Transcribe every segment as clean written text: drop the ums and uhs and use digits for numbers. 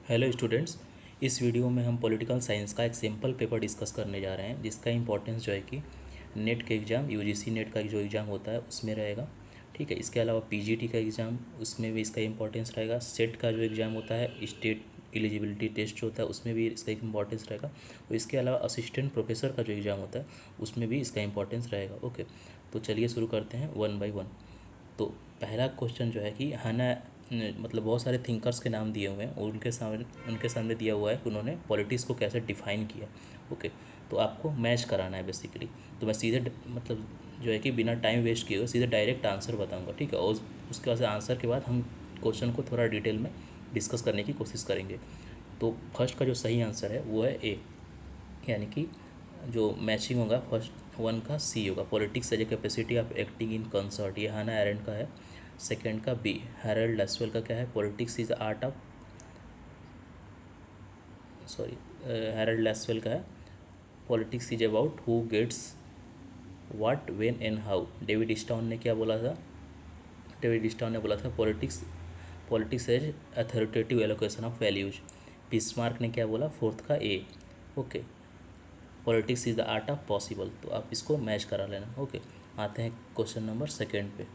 Hello students. इस video में हम पॉलिटिकल साइंस का एक सिंपल पेपर डिस्कस करने जा रहे हैं जिसका इंपॉर्टेंस जो है कि नेट के एग्ज़ाम यूजीसी नेट का जो एग्ज़ाम होता है उसमें रहेगा। ठीक है, इसके अलावा पीजीटी का एग्ज़ाम उसमें भी इसका इंपॉर्टेंस रहेगा। सेट का जो एग्ज़ाम होता है स्टेट एलिजिबिलिटी टेस्ट जो होता है उसमें भी इसका एक इंपॉर्टेंस रहेगा। और इसके अलावा असिस्टेंट प्रोफेसर का जो एग्ज़ाम होता है उसमें भी इसका इंपॉर्टेंस रहेगा। ओके, तो चलिए शुरू करते हैं वन बाय वन। तो पहला क्वेश्चन जो है कि हाना मतलब बहुत सारे थिंकर्स के नाम दिए हुए हैं और उनके सामने दिया हुआ है कि उन्होंने पॉलिटिक्स को कैसे डिफाइन किया। ओके, तो आपको मैच कराना है बेसिकली। तो मैं सीधे मतलब जो है कि बिना टाइम वेस्ट किए हुए सीधे डायरेक्ट आंसर बताऊंगा। ठीक है, और उसके बाद आंसर के बाद हम क्वेश्चन को थोड़ा डिटेल में डिस्कस करने की कोशिश करेंगे। तो फर्स्ट का जो सही आंसर है वो है ए, यानी कि जो मैचिंग होगा फर्स्ट वन का सी होगा। Politics as a capacity of acting in concert, ये हाना एरेंट का है। सेकंड का बी, हैरल्ड लैसवेल का क्या है, politics is art of sorry Harold Lasswell का है, politics is about who gets what when and how. David Stone ने क्या बोला था, डेविड स्टोन ने बोला था politics politics as authoritative allocation of values. Bismarck ने क्या बोला, फोर्थ का A. Okay, politics is the art of possible. तो आप इसको मैच करा लेना। ओके, आते हैं क्वेश्चन नंबर सेकेंड पे।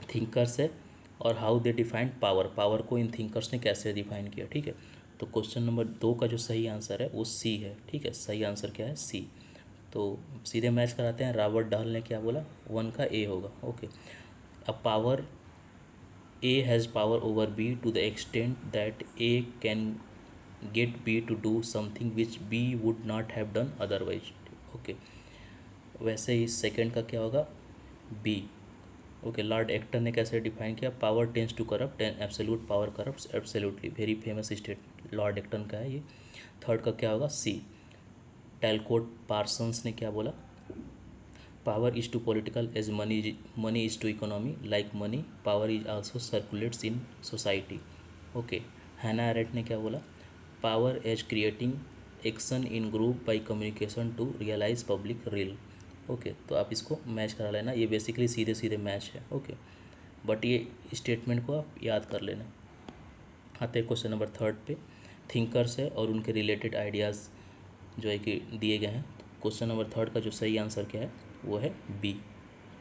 थिंकर्स है और how they defined power, power को इन थिंकर्स ने कैसे डिफाइन किया। ठीक है, तो क्वेश्चन नंबर दो का जो सही आंसर है वो सी है। ठीक है, सही आंसर क्या है, सी। तो सीधे मैच कराते हैं। रॉबर्ट डहल ने क्या बोला, वन का ए होगा। Okay, a power A has power over B to the extent that A can get B to do something which B would not have done otherwise. Okay, वैसे ही second का क्या होगा, बी। ओके, लॉर्ड एक्टर ने कैसे define किया, power tends to corrupt and absolute power corrupts absolutely. Very famous state Lord Acton का है ये। थर्ड का क्या होगा, सी। टैलकोट पार्सन्स ने क्या बोला, power is to political as money is to economy, like money power is also circulates in society. Okay, Hannah Arendt ने क्या बोला, power as creating action in group by communication to realise public real. Okay, तो आप इसको match करा लेना, ये basically सीधे सीधे मैच है। ओके, बट ये स्टेटमेंट को आप याद कर लेना। आते हैं क्वेश्चन नंबर थर्ड पे। थिंकर्स है और उनके रिलेटेड आइडियाज़ जो है कि दिए गए हैं। क्वेश्चन नंबर थर्ड का जो सही आंसर क्या है वो है बी।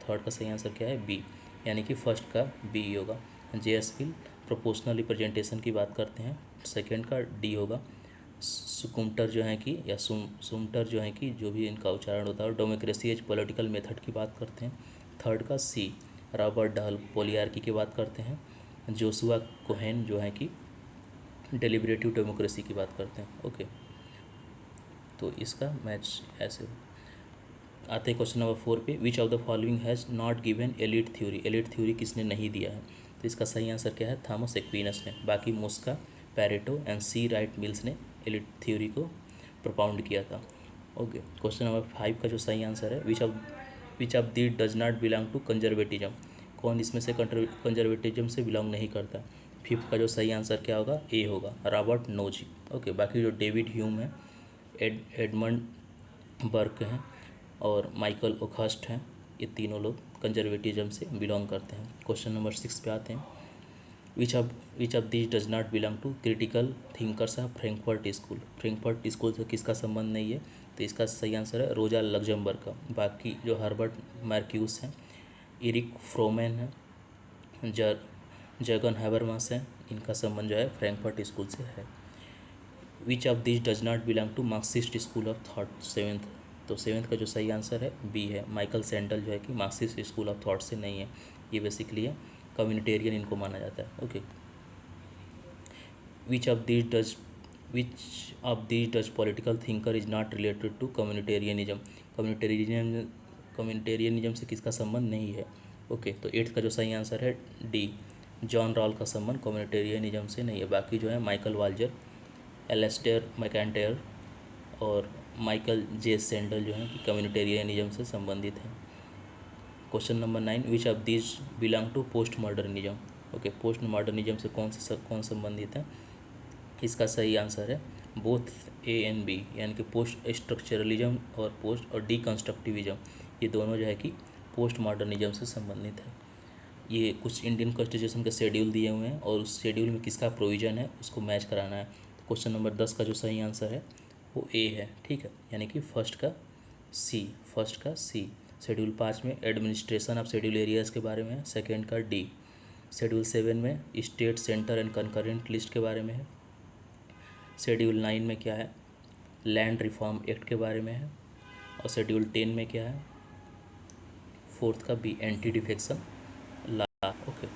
थर्ड का सही आंसर क्या है, बी, यानी कि फर्स्ट का बी ही होगा। जेएसपिल प्रोपोर्शनल रिप्रेजेंटेशन की बात करते हैं, सेकंड का डी होगा। सुकुमटर जो है कि या सुमटर जो है कि जो भी इनका उच्चारण होता है, और डेमोक्रेसी एज पॉलिटिकल मेथड की बात करते हैं, थर्ड का सी। रॉबर्ट डहल पोलियार्की की बात करते हैं, जोसुआ कोहेन जो है कि डेलिब्रेटिव डेमोक्रेसी की बात करते हैं। ओके, तो इसका मैच ऐसे हो। आते हैं क्वेश्चन नंबर फोर पे। विच of the following has not given elite theory, elite theory किसने नहीं दिया है। तो इसका सही आंसर क्या है, थॉमस एक्विनस ने। बाकी Mosca, Pareto and C Wright Mills ने एलिट थ्योरी को प्रोपाउंड किया था। ओके, क्वेश्चन नंबर फाइव का जो सही आंसर है, which of the does not belong to conservatism, कौन इसमें से कंजर्वेटिज्म से बिलोंग नहीं करता। फिफ्थ का जो सही आंसर क्या होगा, ए होगा, रॉबर्ट नोजी। ओके, बाकी जो डेविड ह्यूम है, एडमंड बर्क हैं और माइकल ओखस्ट हैं, ये तीनों लोग कंजर्वेटिज्म से बिलोंग करते हैं। क्वेश्चन नंबर सिक्स पे आते हैं। Which of this does not belong to critical thinkers of Frankfurt school, Frankfurt school से किसका संबंध नहीं है। तो इसका सही आंसर है रोजा लग्जमबर्ग का। बाकी जो हर्बर्ट मार्क्यूस हैं, इरिक फ्रोमैन है, जर्गन हैबरमास हैं, इनका संबंध जो है फ्रैंकफर्ट स्कूल से है। Which of this does not belong to Marxist school of thought, seventh. तो सेवेंथ का जो सही आंसर है बी है, माइकल सैंडल जो है कि मार्क्सिस्ट स्कूल ऑफ थॉट से नहीं है, ये बेसिकली है कम्युनिटेरियन इनको माना जाता है। Okay, which of this does which of this does political thinker is not related to communitarianism, communitarianism से किसका संबंध नहीं है। ओके, तो एट्थ का जो सही आंसर है डी, जॉन रॉल का संबंध कम्युनिटेरियनिज्म से नहीं है। बाकी जो है माइकल वाल्जर, एलेस्टेयर मैकेंटायर और माइकल जे सैंडल जो है कि कम्युनिटेरियनिज्म से संबंधित है। Question number nine, which of this belong to post modernism. Okay, post modernism से कौन संबंधित है। इसका सही आंसर है बोथ ए एंड बी, यानी कि पोस्ट स्ट्रक्चरलिज्म और डीकंस्ट्रक्टिविज्म, ये दोनों जो है कि पोस्ट मॉडर्निज्म से संबंधित है। ये कुछ इंडियन कॉन्स्टिट्यूशन के शेड्यूल दिए हुए हैं और उस शेड्यूल में किसका प्रोविज़न है उसको मैच कराना है। तो क्वेश्चन नंबर 10 का जो सही आंसर है वो ए है, ठीक है, यानी कि फर्स्ट का सी। शेड्यूल 5 में एडमिनिस्ट्रेशन ऑफ शेड्यूल एरियाज़ के बारे में है, सेकेंड का डी। शेड्यूल 7 में state centre and concurrent list के बारे में है। शेड्यूल 9 में क्या है, लैंड रिफॉर्म एक्ट के बारे में है। और शेड्यूल 10 में क्या है, फोर्थ का बी, एंटी डिफेक्शन ला। ओके,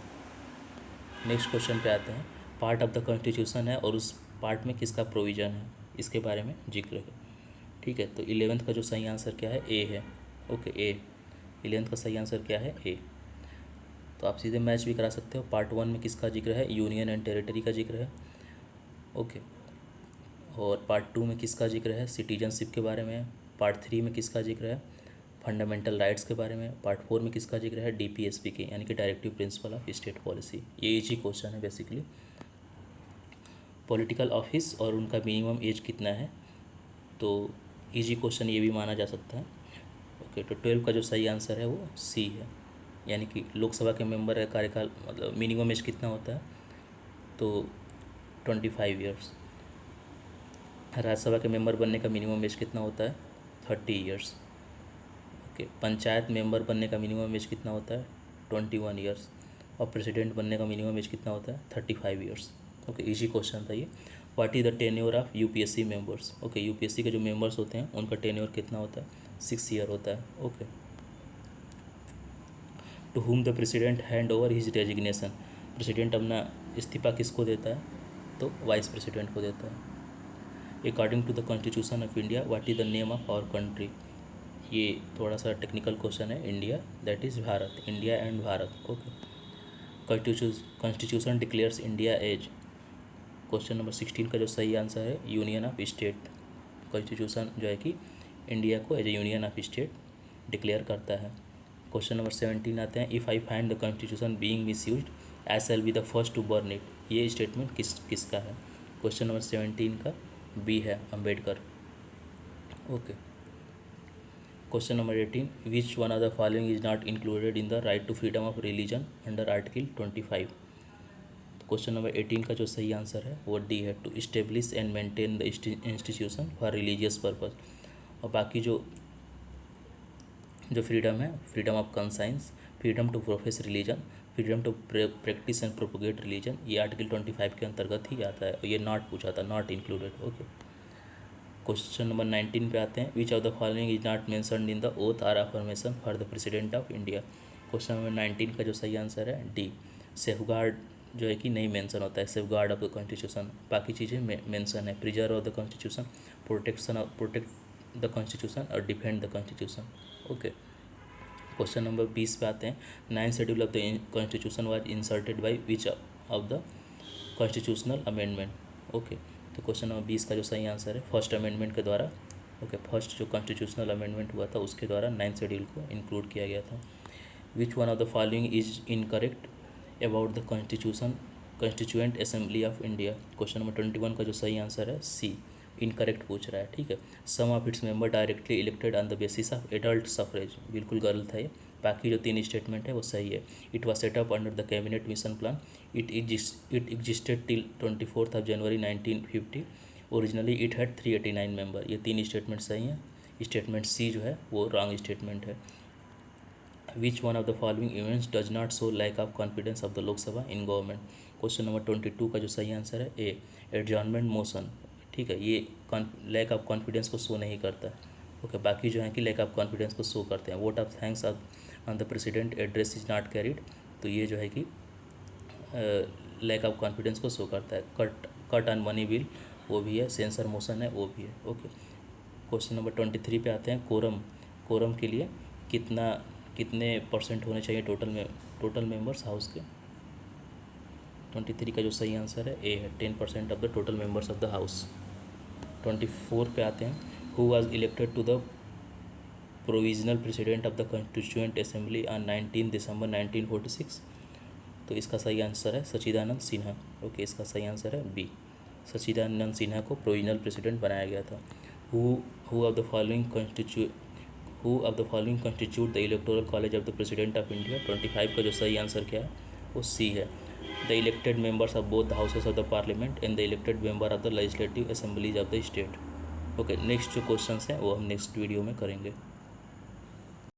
नेक्स्ट क्वेश्चन पे आते हैं। पार्ट ऑफ द कॉन्स्टिट्यूशन है और उस पार्ट में किसका प्रोविज़न है इसके बारे में जिक्र है, ठीक है। तो 11th का जो सही आंसर क्या है, ए है। ओके, ए 11th का सही आंसर क्या है, ए। तो आप सीधे मैच भी करा सकते हो। पार्ट 1 में किसका जिक्र है, यूनियन एंड टेरिटरी का जिक्र है। ओके, और पार्ट 2 में किसका जिक्र है, सिटीजनशिप के बारे में है। पार्ट 3 में किसका जिक्र है, फंडामेंटल राइट्स के बारे में। पार्ट 4 में किसका जिक्र है, डीपीएसपी के, यानी कि directive principle of state policy. ये इजी क्वेश्चन है बेसिकली। पॉलिटिकल ऑफिस और उनका मिनिमम एज कितना है, तो इजी क्वेश्चन ये भी माना जा सकता है। ओके, तो 12 का जो सही आंसर है वो सी है, यानी कि लोकसभा के मेंबर का कार्यकाल मतलब मिनिमम एज कितना होता है, तो 25 ईयर्स। राज्यसभा के मेंबर बनने का मिनिमम एज कितना होता है, 30 ईयर्स। ओके, पंचायत मेंबर बनने का मिनिमम एज कितना होता है, 21 ईयर्स। और प्रेसिडेंट बनने का मिनिमम एज कितना होता है, 35 ईयर्स। ओके, इजी क्वेश्चन था ये। What is the tenure of UPSC members. Okay, UPSC के जो मेंबर्स होते हैं उनका टेन्योर कितना होता है, 6 ईयर होता है। Okay, to whom the president hand over his resignation. President अपना इस्तीफा किसको देता है, तो वाइस प्रेसिडेंट को देता है। According to the constitution of India what is the name of our country. ये थोड़ा सा टेक्निकल क्वेश्चन है। India that is Bharat, India and Bharat. Okay, constitution declares India as. Question number 16 का जो सही आंसर है, यूनियन ऑफ स्टेट। कॉन्स्टिट्यूशन जो है कि इंडिया को as a union of state declare करता है। क्वेश्चन नंबर 17 आते हैं। If I find the constitution being misused I shall be the first to burn it. ये स्टेटमेंट किसका है। क्वेश्चन नंबर 17 का बी है, Ambedkar. Okay, question number 18, which one of the following is not included in the right to freedom of religion under article 25। क्वेश्चन number 18 का जो सही answer है वो डी है, to establish and maintain the institution for religious purpose. और बाकी जो फ्रीडम है, freedom of conscience, freedom to profess religion, freedom to practice and propagate religion, ये आर्टिकल 25 के अंतर्गत ही आता है। और ये नॉट पूछा था, not included. Okay, question number 19 पे आते हैं। Which of the following is not mentioned in the oath or affirmation for the president of India. Question number 19 का जो सही आंसर है डी, सेफगार्ड जो है कि नहीं मेंशन होता है, सेफगार्ड ऑफ द कॉन्स्टिट्यूशन। बाकी चीज़ें मेंशन है, preserve of the constitution, protect the constitution और defend the constitution. Okay, question number 20 पे आते हैं। 9th schedule of the constitution was inserted by which of the constitutional amendment. Okay, तो question number 20 का जो सही आंसर है फर्स्ट अमेंडमेंट के द्वारा। ओके, फर्स्ट जो कॉन्स्टिट्यूशनल अमेंडमेंट हुआ था उसके द्वारा 9th शेड्यूल को इंक्लूड किया गया था। विच one of the following is incorrect about the constituent assembly of India. Question number 21 का जो सही आंसर है सी, इनकरेक्ट पूछ रहा है, ठीक है। Some of its member directly elected on the basis of adult suffrage, बिल्कुल गलत है ये। बाकी जो 3 स्टेटमेंट है वो सही है। It was setup under the cabinet mission plan, it existed till 24th of January 1950, originally it had 389 member. ये 3 स्टेटमेंट सही हैं। स्टेटमेंट सी जो है वो रॉन्ग स्टेटमेंट है। Which one of the following events does not show lack of confidence of the Lok Sabha in government. Question number 22 का जो सही आंसर है ए, एडजॉर्नमेंट मोशन, ठीक है। ये लैक ऑफ कॉन्फिडेंस को शो नहीं करता है। ओके, बाकी जो है कि लैक ऑफ कॉन्फिडेंस को शो करते हैं। Vote of thanks on the president address is not carried, तो ये जो है कि लैक ऑफ कॉन्फिडेंस को शो करता है। कट ऑन मनी बिल वो भी है, सेंसर मोशन है वो भी है। ओके, क्वेश्चन नंबर 23 पे आते हैं। कोरम के लिए कितने परसेंट होने चाहिए टोटल मेंबर्स हाउस के। 23 का जो सही आंसर है ए है, 10% of the total members of the house. 24 पे आते हैं। Who was elected to the provisional president of the constituent assembly on 19 December 1946। तो इसका सही आंसर है सच्चिदानंद सिन्हा। ओके, इसका सही आंसर है बी, सच्चिदानंद सिन्हा को प्रोविजनल प्रेसिडेंट बनाया गया था। Who of the following who of the following constitute the electoral college of the president of India. 25 का जो सही आंसर क्या है वो सी है। The elected members of both the houses of the parliament and the elected member of the legislative assemblies of the state. Okay, next जो questions हैं वो हम नेक्स्ट वीडियो में करेंगे।